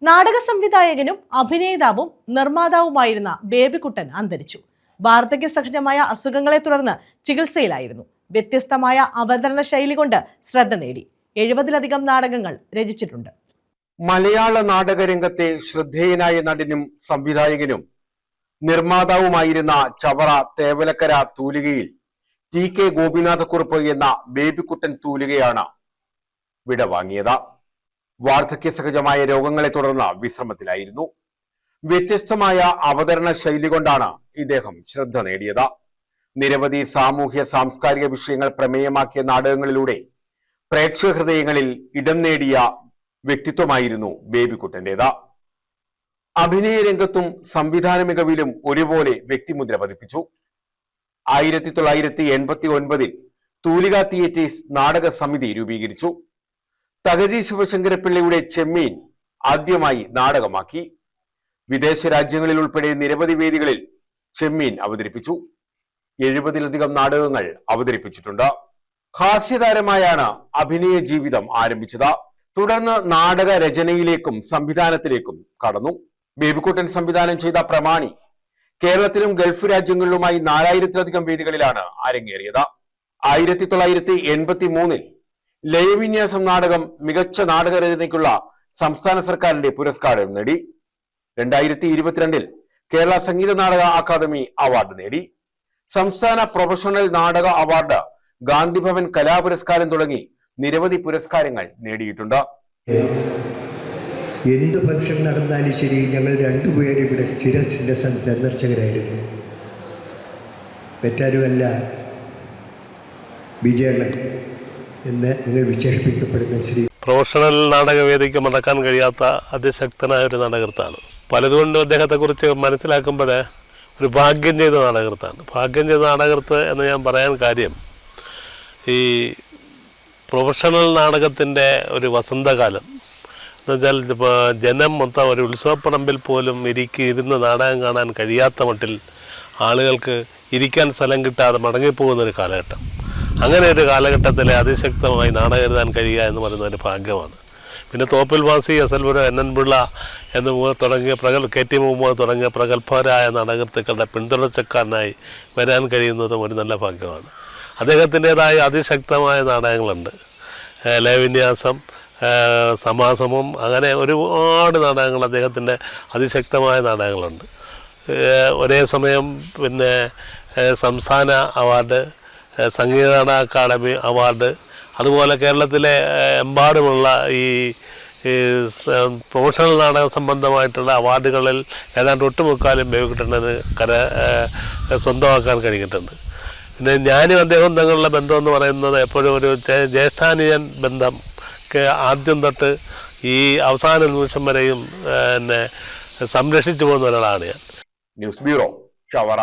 നാടക സംവിധായകനും അഭിനേതാവും നിർമ്മാതാവുമായിരുന്ന ബേബിക്കുട്ടൻ അന്തരിച്ചു. വാർദ്ധക്യ സഹജമായ അസുഖങ്ങളെ തുടർന്ന് ചികിത്സയിലായിരുന്നു. വ്യത്യസ്തമായ അവതരണ ശൈലി കൊണ്ട് ശ്രദ്ധ നേടി. 70-ലധികം നാടകങ്ങൾ രചിച്ചിട്ടുണ്ട്. മലയാള നാടകരംഗത്തെ ശ്രദ്ധേയനായ നടനും സംവിധായകനും നിർമ്മാതാവുമായിരുന്ന ചവറ തേവലക്കര തൂലികയിൽ TK ഗോപിനാഥക്കുറുപ്പ് എന്ന ബേബിക്കുട്ടൻ തൂലികയാണ് വിടവാങ്ങിയത്. വാർദ്ധക്യ സഹജമായ രോഗങ്ങളെ തുടർന്ന് വിശ്രമത്തിലായിരുന്നു. വ്യത്യസ്തമായ അവതരണ ശൈലി കൊണ്ടാണ് ഇദ്ദേഹം ശ്രദ്ധ നേടിയത്. നിരവധി സാമൂഹ്യ സാംസ്കാരിക വിഷയങ്ങൾ പ്രമേയമാക്കിയ നാടകങ്ങളിലൂടെ പ്രേക്ഷക ഹൃദയങ്ങളിൽ ഇടം നേടിയ വ്യക്തിത്വമായിരുന്നു ബേബിക്കുട്ടന്റേത്. അഭിനയ രംഗത്തും സംവിധാന മികവിലും ഒരുപോലെ വ്യക്തിമുദ്ര പതിപ്പിച്ചു. 1989 തൂലിക തിയേറ്റേഴ്സ് നാടക സമിതി രൂപീകരിച്ചു. തകഴി ശിവശങ്കരപ്പിള്ളയുടെ ചെമ്മീൻ ആദ്യമായി നാടകമാക്കി. വിദേശ രാജ്യങ്ങളിൽ ഉൾപ്പെടെ നിരവധി വേദികളിൽ ചെമ്മീൻ അവതരിപ്പിച്ചു. 70-ലധികം നാടകങ്ങൾ അവതരിപ്പിച്ചിട്ടുണ്ട്. ഹാസ്യതാരമായാണ് അഭിനയ ജീവിതം ആരംഭിച്ചത്. തുടർന്ന് നാടക രചനയിലേക്കും സംവിധാനത്തിലേക്കും കടന്നു. ബേബിക്കുട്ടൻ സംവിധാനം ചെയ്ത പ്രമാണി കേരളത്തിലും ഗൾഫ് രാജ്യങ്ങളിലുമായി 4000-ലധികം വേദികളിലാണ് അരങ്ങേറിയത്. 1983 ലയവിന്യാസം നാടകം മികച്ച നാടകരചനയ്ക്കുള്ള സംസ്ഥാന സർക്കാരിന്റെ പുരസ്കാരം നേടി. 2022 കേരള സംഗീത നാടക അക്കാദമി അവാർഡ് നേടി. സംസ്ഥാന പ്രൊഫഷണൽ നാടക അവാർഡ്, ഗാന്ധിഭവൻ കലാപുരസ്കാരം തുടങ്ങി നിരവധി പുരസ്കാരങ്ങൾ നേടിയിട്ടുണ്ട്. എന്ത് ഫംഗ്ഷൻ നടന്നാലും ശരി, ഞങ്ങൾ രണ്ടുപേരും ഇവിടെ സ്ഥിര സന്ദർശകരായിരുന്നു. മറ്റാരുമല്ല, വിജയണ്ണൻ എന്ന് നിങ്ങൾ വിശേഷിപ്പിക്കപ്പെടുന്ന ശ്രീ. പ്രൊഫഷണൽ നാടകവേദിക്ക് മടക്കാൻ കഴിയാത്ത അതിശക്തനായ ഒരു നാടകർത്താണ്. പലതുകൊണ്ടും അദ്ദേഹത്തെക്കുറിച്ച് മനസ്സിലാക്കുമ്പോൾ ഒരു ഭാഗ്യം ചെയ്ത നാടകർത്താണ്. ഭാഗ്യം ചെയ്ത നാടകർത്ത് എന്ന് ഞാൻ പറയാൻ കാര്യം, ഈ പ്രൊഫഷണൽ നാടകത്തിൻ്റെ ഒരു വസന്തകാലം എന്നുവെച്ചാൽ ജനം മൊത്തം ഒരു ഉത്സവപ്പറമ്പിൽ പോലും ഇരുന്ന് നാടകം കാണാൻ കഴിയാത്ത മട്ടിൽ ആളുകൾക്ക് ഇരിക്കാൻ സ്ഥലം കിട്ടാതെ മടങ്ങിപ്പോകുന്നൊരു കാലഘട്ടം. അങ്ങനെ ഒരു കാലഘട്ടത്തിലെ അതിശക്തമായി നാടകം എഴുതാൻ കഴിയുക എന്ന് പറയുന്ന ഒരു ഭാഗ്യമാണ്. പിന്നെ തോപ്പിൽ വാസി, എസൽപുരം, NN പിള്ള എന്ന് തുടങ്ങിയ KT മുഹമ്മദ് തുടങ്ങിയ പ്രഗത്ഭരായ നാടകൃത്തുക്കളുടെ പിന്തുടർച്ചക്കാരനായി വരാൻ കഴിയുന്നതും ഒരു നല്ല ഭാഗ്യമാണ്. അദ്ദേഹത്തിൻ്റെതായ അതിശക്തമായ നാടകങ്ങളുണ്ട്. ലയവിന്യാസം, സമാസമം, അങ്ങനെ ഒരുപാട് നാടകങ്ങൾ അദ്ദേഹത്തിൻ്റെ അതിശക്തമായ നാടകങ്ങളുണ്ട്. ഒരേ സമയം പിന്നെ സംസ്ഥാന award, Sangeetha Nataka academy award, അതുപോലെ കേരളത്തിലെ എമ്പാടുമുള്ള ഈ പ്രൊഫഷണൽ നാടക സംബന്ധമായിട്ടുള്ള അവാർഡുകളിൽ ഏതാണ്ട് ഒട്ടുമുക്കാലും ബേബിക്കുട്ടന് സ്വന്തമാക്കാൻ കഴിഞ്ഞിട്ടുണ്ട്. പിന്നെ ഞാനും അദ്ദേഹവും തങ്ങളുടെ ബന്ധം എന്ന് പറയുന്നത് എപ്പോഴും ഒരു ജ്യേഷ്ഠാനിയൻ ബന്ധം ആദ്യം തൊട്ട് ഈ അവസാന നിമിഷം വരെയും സംരക്ഷിച്ചു പോകുന്ന ഒരാളാണ് ഞാൻ. News bureau, Chavara.